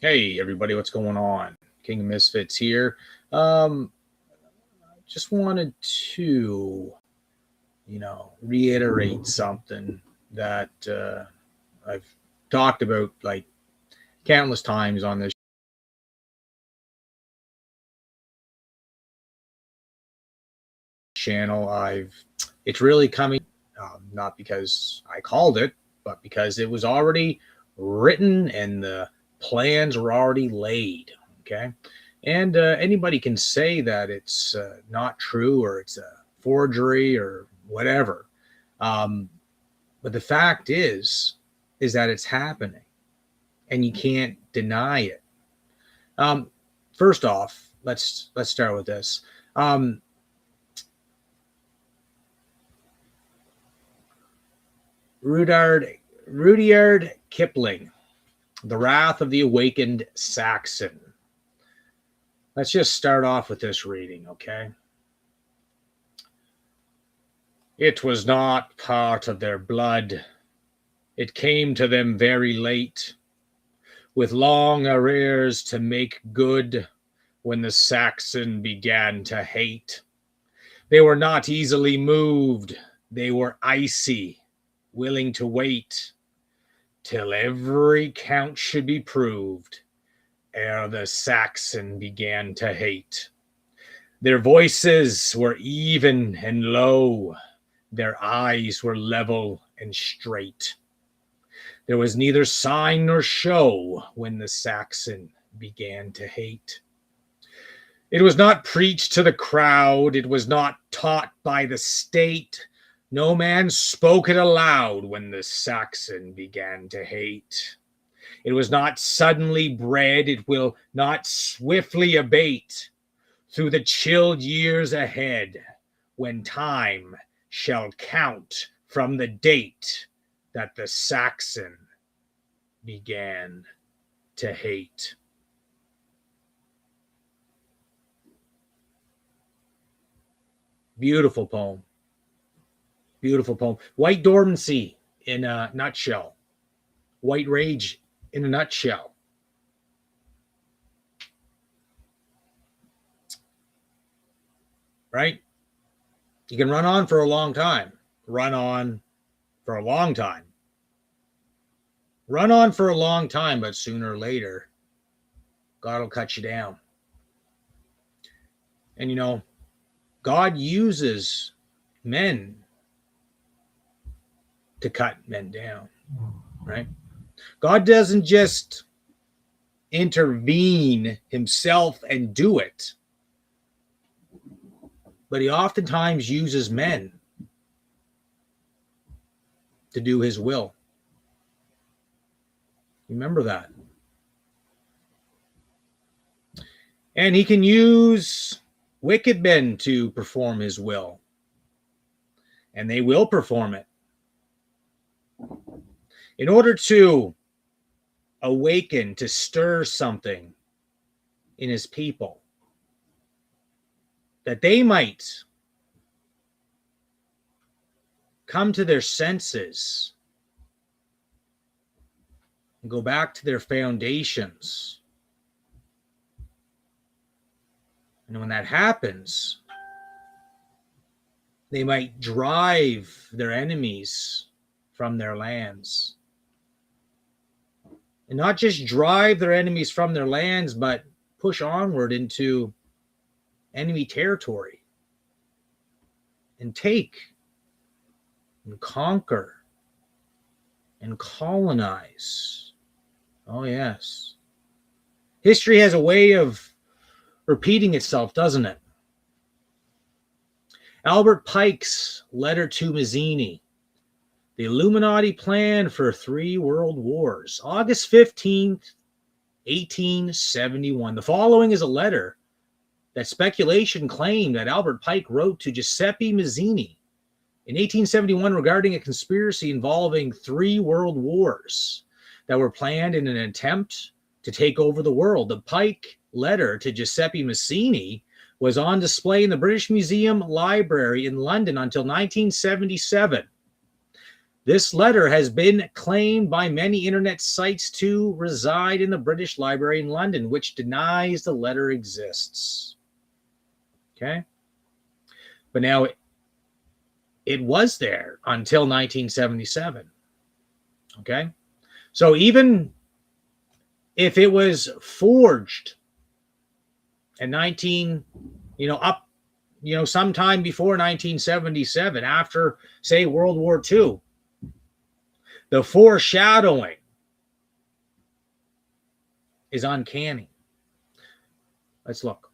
Hey, everybody, what's going on? King of Misfits here. Um, just wanted to, reiterate something that I've talked about like countless times on this channel. It's really coming, not because I called it, but because it was already written and the plans were already laid. Okay. And anybody can say that it's not true or it's a forgery or whatever. Um, but the fact is that it's happening and you can't deny it. Um, First off, let's start with this. Um, Rudyard Kipling, The Wrath of the Awakened Saxon. Let's just start off with this reading, okay? It was not part of their blood. It came to them very late, with long arrears to make good when the Saxon began to hate. They were not easily moved. They were icy, willing to wait till every count should be proved ere the Saxon began to hate. Their voices were even and low. Their eyes were level and straight. There was neither sign nor show when the Saxon began to hate. It was not preached to the crowd. It was not taught by the state. No man spoke it aloud when the Saxon began to hate. It was not suddenly bred. It will not swiftly abate through the chilled years ahead when time shall count from the date that the Saxon began to hate. Beautiful poem. Beautiful poem. White dormancy in a nutshell. White rage in a nutshell. Right? You can run on for a long time. Run on for a long time. Run on for a long time, but sooner or later, God will cut you down. And God uses men to cut men down, right? God doesn't just intervene himself and do it, but he oftentimes uses men to do his will. Remember that. And he can use wicked men to perform his will. And they will perform it. In order to awaken, to stir something in his people, that they might come to their senses and go back to their foundations. And when that happens, they might drive their enemies from their lands. And not just drive their enemies from their lands, but push onward into enemy territory and take and conquer and colonize. Oh, yes. History has a way of repeating itself, doesn't it? Albert Pike's letter to Mazzini, the Illuminati plan for 3 world wars, August 15th, 1871. The following is a letter that speculation claimed that Albert Pike wrote to Giuseppe Mazzini in 1871 regarding a conspiracy involving 3 world wars that were planned in an attempt to take over the world. The Pike letter to Giuseppe Mazzini was on display in the British Museum Library in London until 1977. This letter has been claimed by many internet sites to reside in the British Library in London, which denies the letter exists. Okay? But now it was there until 1977. Okay? So even if it was forged in sometime before 1977, after, say, World War II, the foreshadowing is uncanny. Let's look.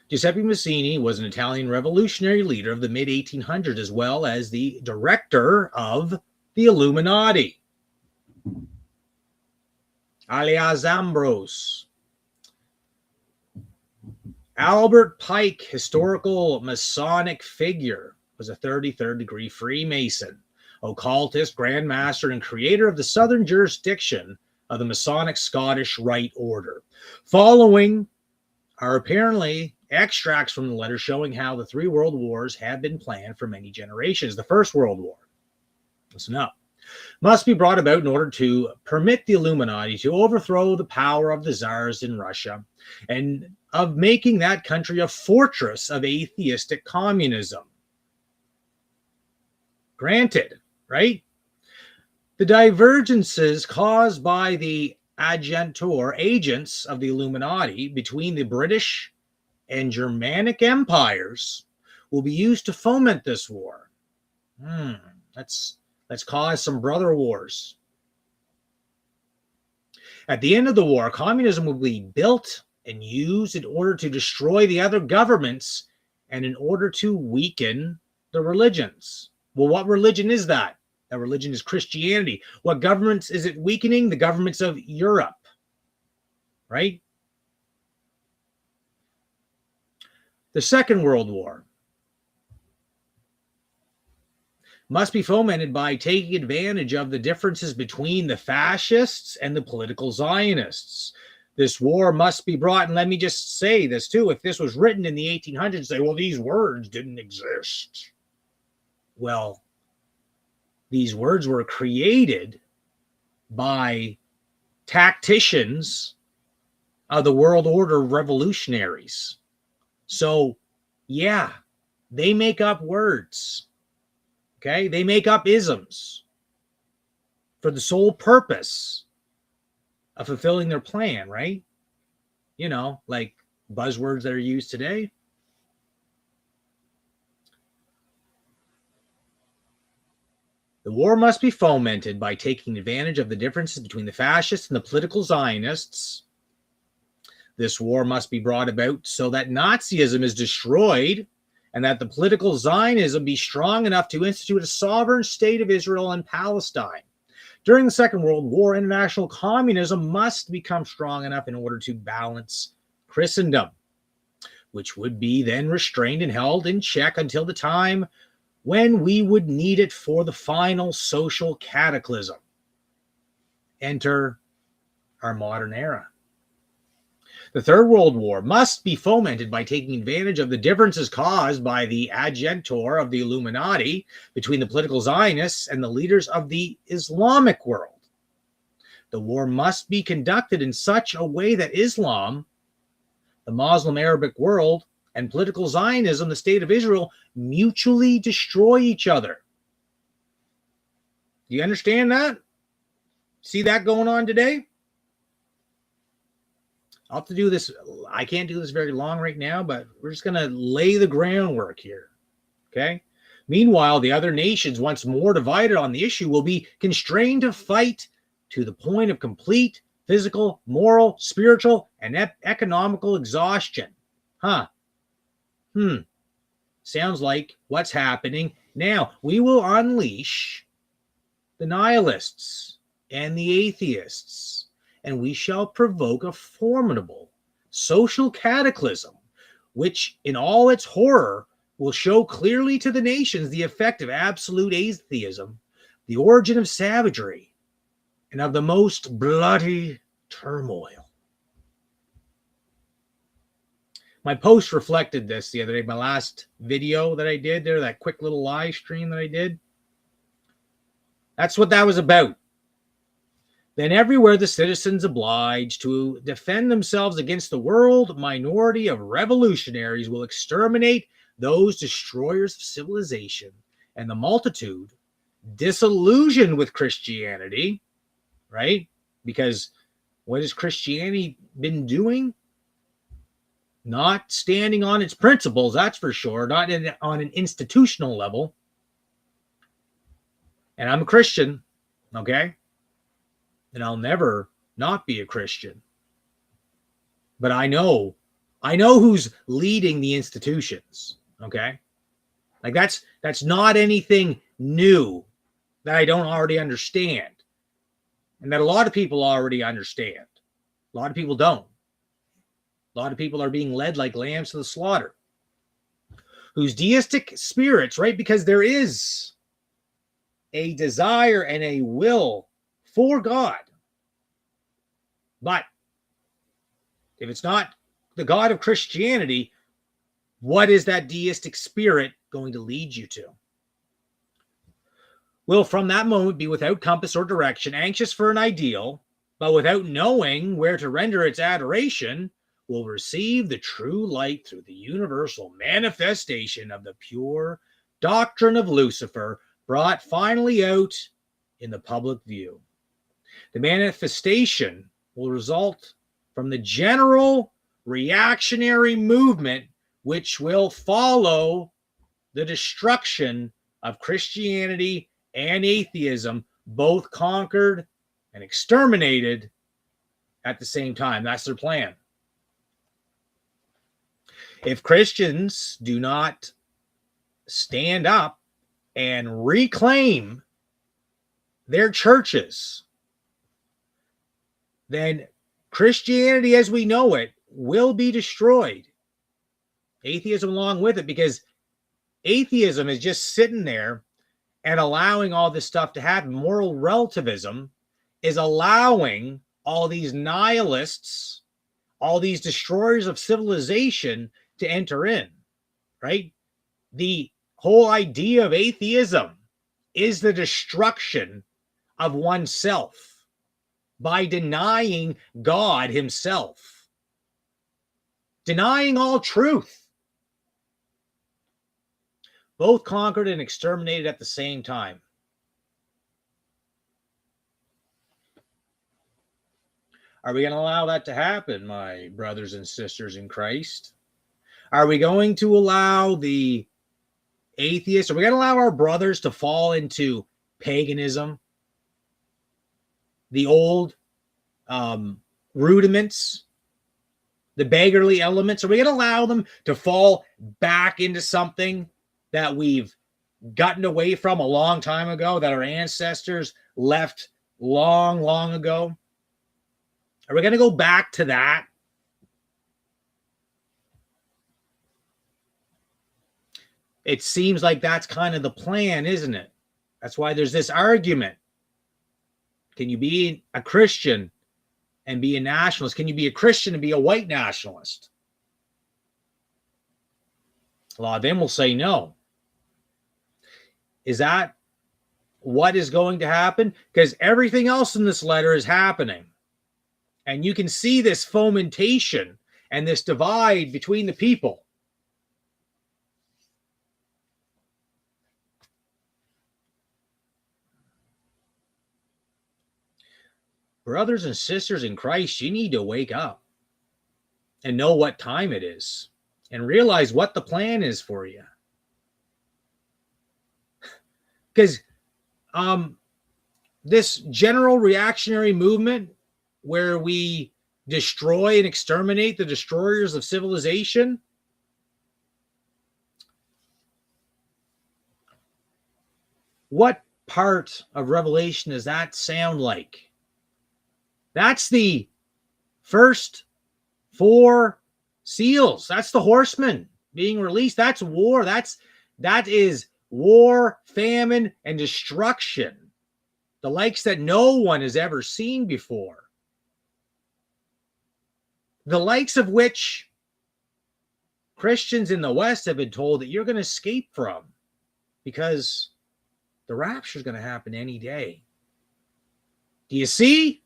Giuseppe Mazzini was an Italian revolutionary leader of the mid-1800s, as well as the director of the Illuminati, alias Ambrose. Albert Pike, historical Masonic figure, was a 33rd degree Freemason, occultist, Grand Master, and creator of the southern jurisdiction of the Masonic Scottish Rite Order. Following are apparently extracts from the letter showing how the 3 world wars have been planned for many generations. The First World War, listen up, must be brought about in order to permit the Illuminati to overthrow the power of the czars in Russia and of making that country a fortress of atheistic communism. Granted, right? The divergences caused by the agents of the Illuminati between the British and Germanic empires will be used to foment this war. Let's cause some brother wars. At the end of the war, communism will be built and used in order to destroy the other governments and in order to weaken the religions. Well, what religion is that? That religion is Christianity. What governments is it weakening? The governments of Europe, right? The Second World War must be fomented by taking advantage of the differences between the fascists and the political Zionists. This war must be brought, and let me just say this too, if this was written in the 1800s, say, well, these words didn't exist. Well, these words were created by tacticians of the world order revolutionaries. So, yeah, they make up words. Okay? They make up isms for the sole purpose of fulfilling their plan, right? You know, like buzzwords that are used today. The war must be fomented by taking advantage of the differences between the fascists and the political Zionists. This war must be brought about so that Nazism is destroyed and that the political Zionism be strong enough to institute a sovereign state of Israel and Palestine. During the Second World War, international communism must become strong enough in order to balance Christendom, which would be then restrained and held in check until the time when we would need it for the final social cataclysm. Enter our modern era. The Third World War must be fomented by taking advantage of the differences caused by the agentur of the Illuminati between the political Zionists and the leaders of the Islamic world. The war must be conducted in such a way that Islam, the Muslim Arabic world, and political Zionism, the state of Israel, mutually destroy each other. Do you understand that? See that going on today? I'll have to do this. I can't do this very long right now, but we're just going to lay the groundwork here. Okay? Meanwhile, the other nations, once more divided on the issue, will be constrained to fight to the point of complete physical, moral, spiritual, and economical exhaustion. Sounds like what's happening now. We will unleash the nihilists and the atheists, and we shall provoke a formidable social cataclysm, which in all its horror will show clearly to the nations the effect of absolute atheism, the origin of savagery, and of the most bloody turmoil. My post reflected this the other day. My last video that I did there, that quick little live stream that I did. That's what that was about. Then everywhere the citizens obliged to defend themselves against the world minority of revolutionaries will exterminate those destroyers of civilization, and the multitude, disillusioned with Christianity, right? Because what has Christianity been doing? Not standing on its principles, that's for sure, not on an institutional level. And I'm a Christian, okay? And I'll never not be a Christian. But I know who's leading the institutions, okay? Like that's not anything new that I don't already understand. And that a lot of people already understand. A lot of people don't. A lot of people are being led like lambs to the slaughter. Whose deistic spirits, right? Because there is a desire and a will for God. But if it's not the God of Christianity, what is that deistic spirit going to lead you to? Will from that moment be without compass or direction, anxious for an ideal, but without knowing where to render its adoration, will receive the true light through the universal manifestation of the pure doctrine of Lucifer, brought finally out in the public view. The manifestation will result from the general reactionary movement which will follow the destruction of Christianity and atheism, both conquered and exterminated at the same time. That's their plan. If Christians do not stand up and reclaim their churches, then Christianity as we know it will be destroyed. Atheism along with it, because atheism is just sitting there and allowing all this stuff to happen. Moral relativism is allowing all these nihilists, all these destroyers of civilization to enter in, right? The whole idea of atheism is the destruction of oneself by denying God himself, denying all truth, both conquered and exterminated at the same time. Are we going to allow that to happen, my brothers and sisters in Christ? Are we going to allow the atheists, are we going to allow our brothers to fall into paganism, the old rudiments, the beggarly elements? Are we going to allow them to fall back into something that we've gotten away from a long time ago, that our ancestors left long, long ago? Are we going to go back to that? It seems like that's kind of the plan, isn't it? That's why there's this argument. Can you be a Christian and be a nationalist? Can you be a Christian and be a white nationalist? A lot of them will say no. Is that what is going to happen? Because everything else in this letter is happening. And you can see this fomentation and this divide between the people. Brothers and sisters in Christ, you need to wake up and know what time it is and realize what the plan is for you. Because this general reactionary movement where we destroy and exterminate the destroyers of civilization, what part of Revelation does that sound like? That's the first 4 seals. That's the horsemen being released. That's war. That is war, famine, and destruction, the likes that no one has ever seen before, the likes of which Christians in the West have been told that you're going to escape from, because the rapture is going to happen any day. Do you see?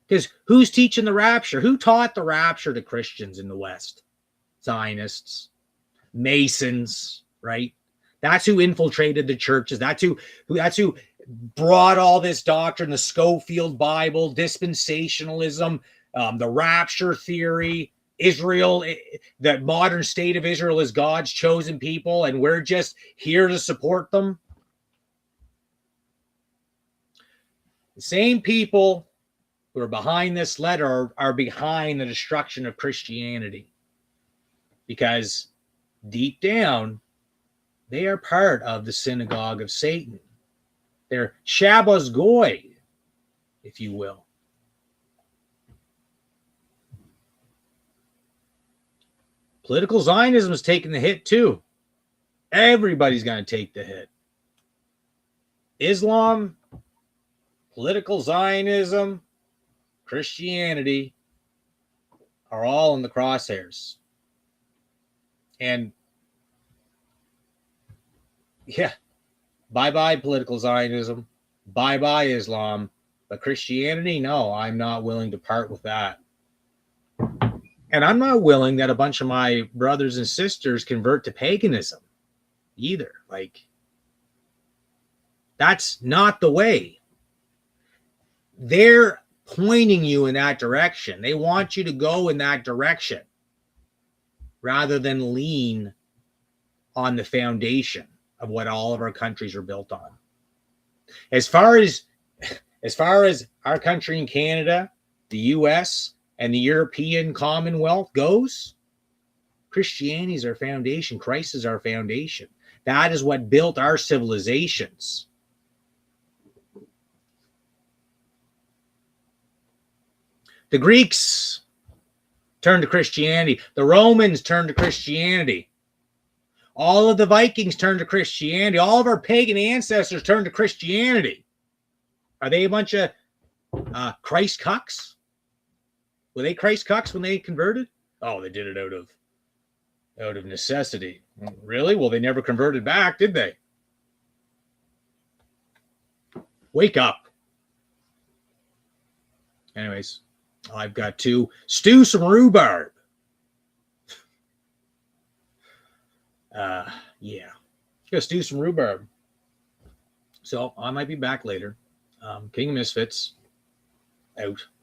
Because who's teaching the rapture? Who taught the rapture to Christians in the West? Zionists, Masons, right? That's who infiltrated the churches. That's who brought all this doctrine, the Schofield Bible, dispensationalism, the rapture theory, Israel, the modern state of Israel is God's chosen people, and we're just here to support them. The same people who are behind this letter are behind the destruction of Christianity, because deep down, they are part of the synagogue of Satan. They're Shabbos Goy, if you will. Political Zionism is taking the hit too. Everybody's going to take the hit. Islam, political Zionism, Christianity are all in the crosshairs. And yeah, bye-bye political Zionism, bye-bye Islam, but Christianity, no, I'm not willing to part with that. And I'm not willing that a bunch of my brothers and sisters convert to paganism either. Like, that's not the way. They're pointing you in that direction. They want you to go in that direction rather than lean on the foundation of what all of our countries are built on. As far as our country in Canada, the US, and the European Commonwealth goes, Christianity is our foundation. Christ is our foundation. That is what built our civilizations. The Greeks turned to Christianity. The Romans turned to Christianity. All of the Vikings turned to Christianity. All of our pagan ancestors turned to Christianity. Are they a bunch of Christ cucks? Were they Christ cucks when they converted? Oh, they did it out of necessity. Really? Well, they never converted back, did they? Wake up. Anyways, I've got to stew some rhubarb. Yeah. Gonna stew some rhubarb. So I might be back later. King of Misfits out.